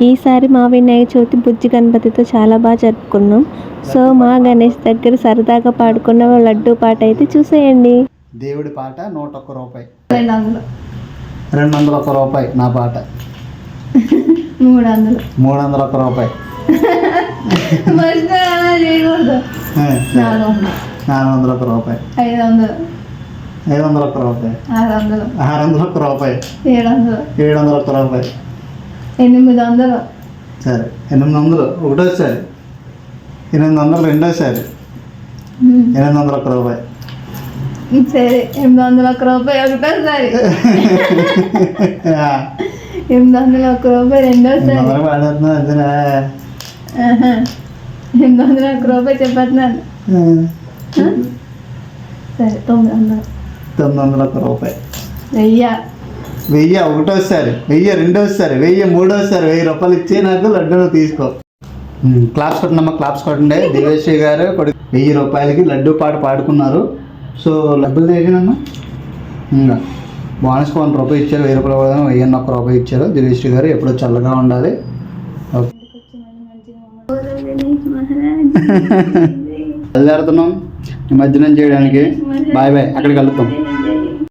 ఈసారి మా వినాయక చవితి బుజ్జి గణపతితో చాలా బాగా జరుపుకున్నాం. సో మా గణేష్ దగ్గర సరదాగా పాడుకున్న లడ్డూ పాట అయితే చూసేయండి. దేవుడి పాట 101 రూపాయి, 200, 201 రూపాయి. నా పాట 300, 301 రూపాయి, 401 రూపాయి, 500, 501 రూపాయి, 600, 601 రూపాయి, 700, 701 రూపాయి, 800. సరే 800 ఒకటోసారి, 800 రెండోసారి, 801 రూపాయి. సరే 801 రూపాయి ఒకటోసారి, 801 రూపాయి రెండోసారి, 801 రూపాయి చెప్పేస్తున్నాను. సరే 900, 901 రూపాయి, 1000, ఒకటోసారి, 1000 రెండోసారి, 1000 మూడోసారి, 1000 రూపాయలు ఇచ్చి నాకు లడ్డూలు తీసుకో. క్లాప్స్ కొట్టినమ్మా, క్లాప్స్ కొట్టండి. దివేశ్వరి గారు 1000 రూపాయలకి లడ్డూ పాట పాడుకున్నారు. సో డబ్బులు తెగినమ్మా, ఇంకా బోనస్ 1 రూపాయి ఇచ్చారు. 1000 రూపాయలు కూడా 1001 రూపాయి ఇచ్చారు. దివేశ్వరి గారు ఎప్పుడూ చల్లగా ఉండాలి. బయలుదేరుతున్నాం నిమజ్జనం చేయడానికి. బాయ్ బాయ్, అక్కడికి వెళ్తాం.